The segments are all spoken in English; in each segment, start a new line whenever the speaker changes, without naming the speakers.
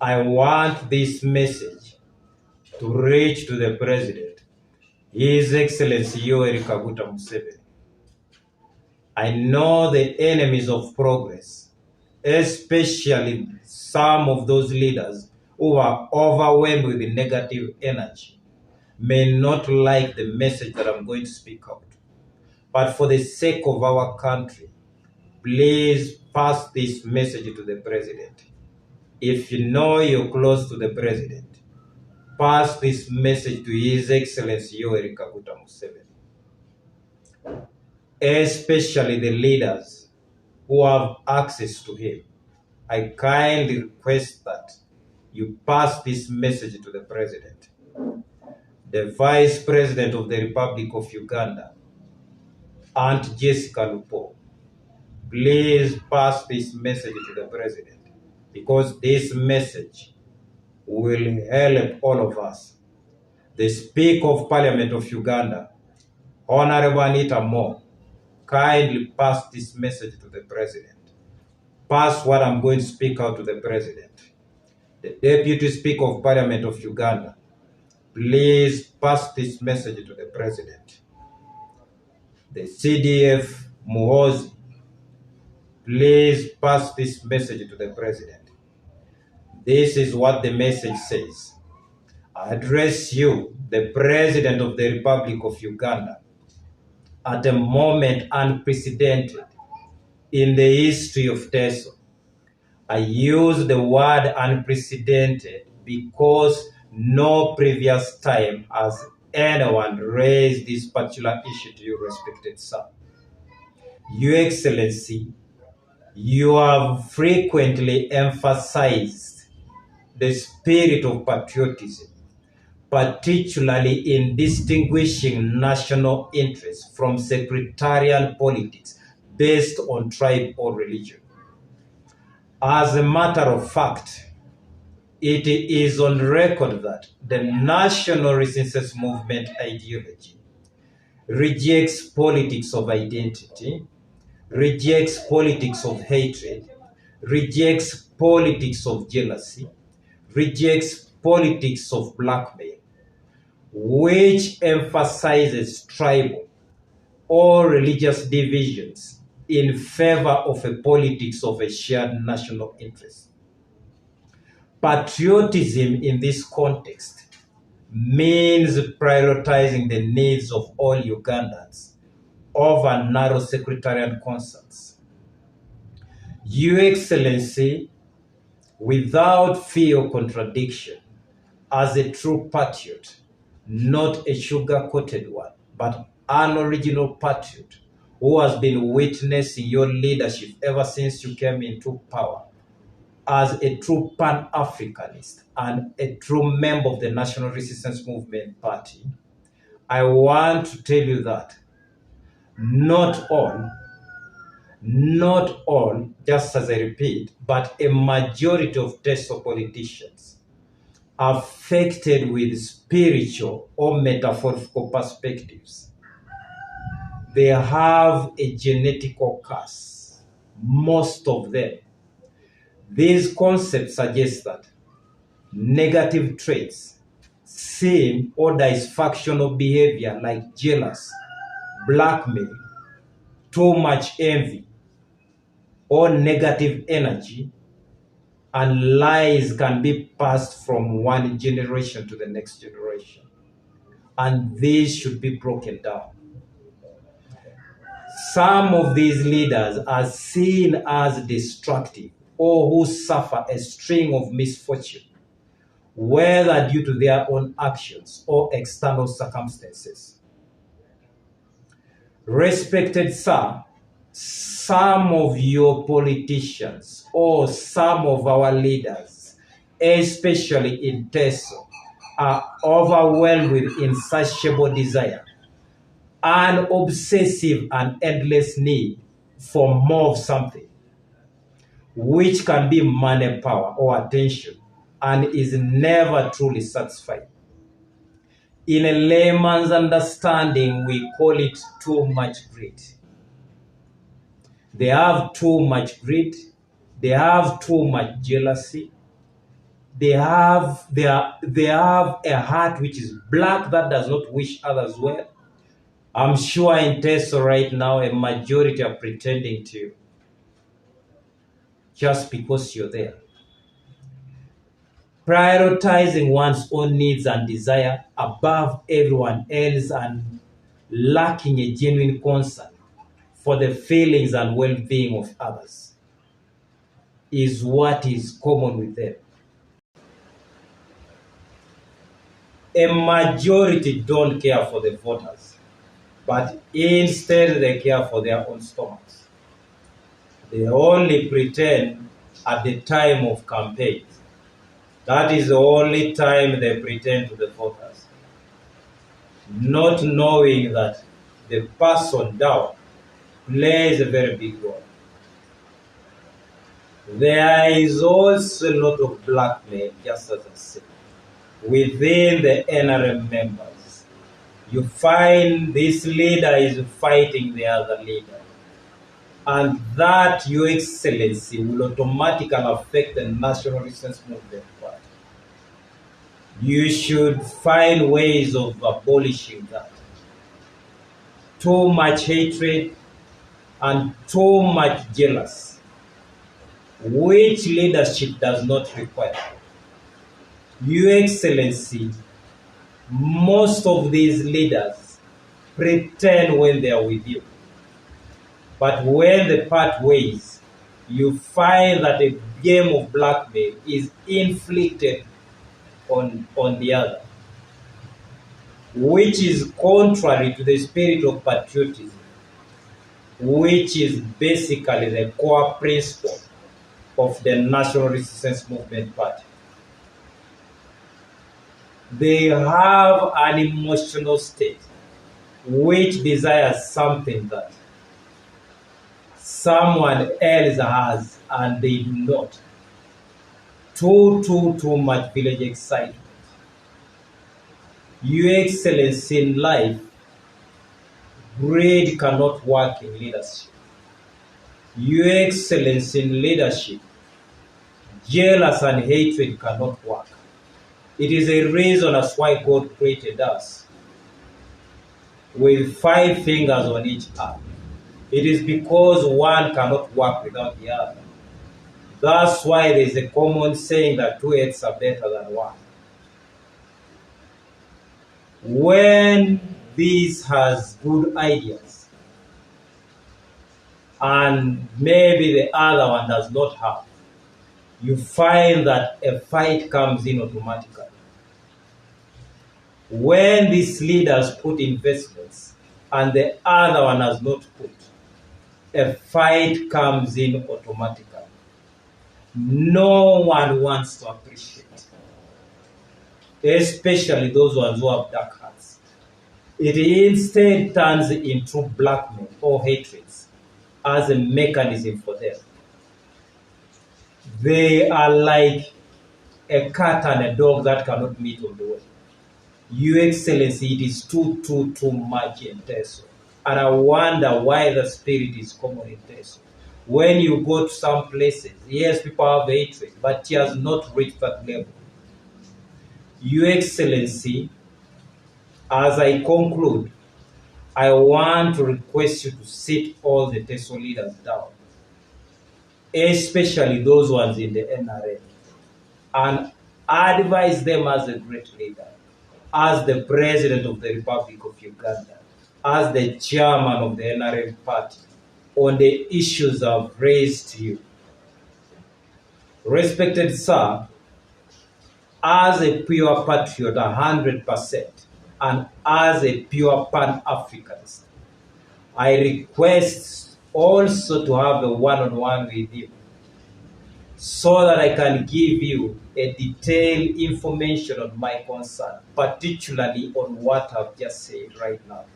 I want this message to reach to the President, His Excellency Yoweri Kaguta Museveni. I know the enemies of progress, especially some of those leaders who are overwhelmed with negative energy, may not like the message that I'm going to speak out. But for the sake of our country, please pass this message to the President. If you know you're close to the President, pass this message to His Excellency Yoweri Kaguta Museveni, especially the leaders who have access to him. I kindly request that you pass this message to the President. The Vice President of the Republic of Uganda, Aunt Jessica Lupo, please pass this message to the President, because this message will help all of us. The Speaker of Parliament of Uganda, Honorable Anita Moore, kindly pass this message to the President. Pass what I'm going to speak out to the President. The Deputy Speaker of Parliament of Uganda, please pass this message to the President. The CDF Muhozi, please pass this message to the President. This is what the message says. I address you, the President of the Republic of Uganda, at a moment unprecedented in the history of Teso. I use the word unprecedented because no previous time has anyone raised this particular issue to you, respected sir. Your Excellency, you have frequently emphasized the spirit of patriotism, particularly in distinguishing national interests from sectarian politics based on tribe or religion. As a matter of fact, it is on record that the national resistance movement ideology rejects politics of identity, rejects politics of hatred, rejects politics of jealousy, rejects politics of blackmail, which emphasizes tribal or religious divisions in favor of a politics of a shared national interest. Patriotism in this context means prioritizing the needs of all Ugandans over narrow sectarian concerns. Your Excellency, without fear or contradiction, as a true patriot, not a sugar-coated one, but an original patriot who has been witnessing your leadership ever since you came into power, as a true Pan-Africanist and a true member of the National Resistance Movement Party, I want to tell you that not all, just as I repeat, but a majority of Teso politicians affected with spiritual or metaphorical perspectives, they have a genetical curse, most of them. These concepts suggest that negative traits, sin, or dysfunctional behavior like jealous, blackmail, too much envy, or negative energy, and lies can be passed from one generation to the next generation. And these should be broken down. Some of these leaders are seen as destructive or who suffer a string of misfortune, whether due to their own actions or external circumstances. Respected sir, some of your politicians or some of our leaders, especially in Teso, are overwhelmed with insatiable desire, an obsessive and endless need for more of something, which can be money, power, or attention, and is never truly satisfied. In a layman's understanding, we call it too much greed. They have too much greed, they have too much jealousy, they have a heart which is black that does not wish others well. I'm sure in Teso right now, a majority are pretending to you just because you're there. Prioritizing one's own needs and desire above everyone else and lacking a genuine concern for the feelings and well-being of others is what is common with them. A majority don't care for the voters, but instead they care for their own stomachs. They only pretend at the time of campaigns. That is the only time they pretend to the voters, not knowing that the person down plays a very big role. There is also a lot of blackmail, just as I said, within the NRM members. You find this leader is fighting the other leader. And that, Your Excellency, will automatically affect the National Resistance Movement Party. You should find ways of abolishing that. Too much hatred and too much jealousy, which leadership does not require. Your Excellency, most of these leaders pretend when they are with you. But when they part ways, you find that a game of blackmail is inflicted on the other, which is contrary to the spirit of patriotism, which is basically the core principle of the National Resistance Movement Party. They have an emotional state which desires something that someone else has and they do not. Too much village excitement. Your Excellency, in life, greed cannot work in leadership. Your Excellency, in leadership, jealousy and hatred cannot work. It is a reason as why God created us with 5 fingers on each arm. It is because one cannot work without the other. That's why there is a common saying that 2 heads are better than 1. When this has good ideas and maybe the other one does not have, you find that a fight comes in automatically. When these leaders put investments and the other one has not put, a fight comes in automatically. No one wants to appreciate, especially those ones who have dark hearts. It instead turns into blackmail or hatred as a mechanism for them. They are like a cat and a dog that cannot meet on the way. Your Excellency, it is too much in Teso. And I wonder why the spirit is common in Teso. When you go to some places, yes, people have hatred, but he has not reached that level. Your Excellency, as I conclude, I want to request you to sit all the Teso leaders down, especially those ones in the NRA, and advise them as a great leader, as the President of the Republic of Uganda, as the Chairman of the NRM Party, on the issues I've raised to you. Respected sir, as a pure patriot 100%, and as a pure Pan-Africanist, I request also to have a one-on-one with you so that I can give you a detailed information on my concern, particularly on what I've just said right now.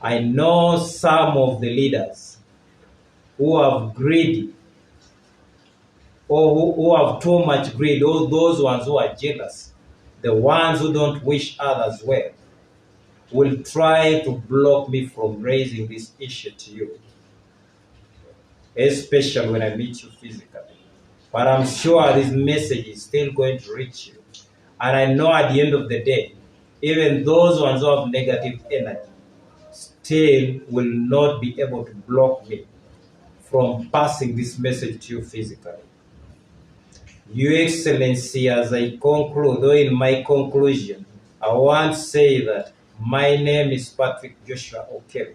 I know some of the leaders who have greedy or who have too much greed, or those ones who are jealous, the ones who don't wish others well, will try to block me from raising this issue to you, especially when I meet you physically. But I'm sure this message is still going to reach you. And I know at the end of the day, even those ones who have negative energy still will not be able to block me from passing this message to you physically. Your Excellency, as I conclude, or in my conclusion, I want to say that my name is Patrick Joshua Okelo.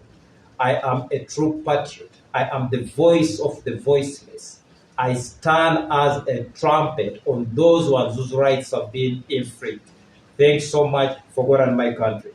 I am a true patriot. I am the voice of the voiceless. I stand as a trumpet on those ones whose rights have been infringed. Thanks so much for God and my country.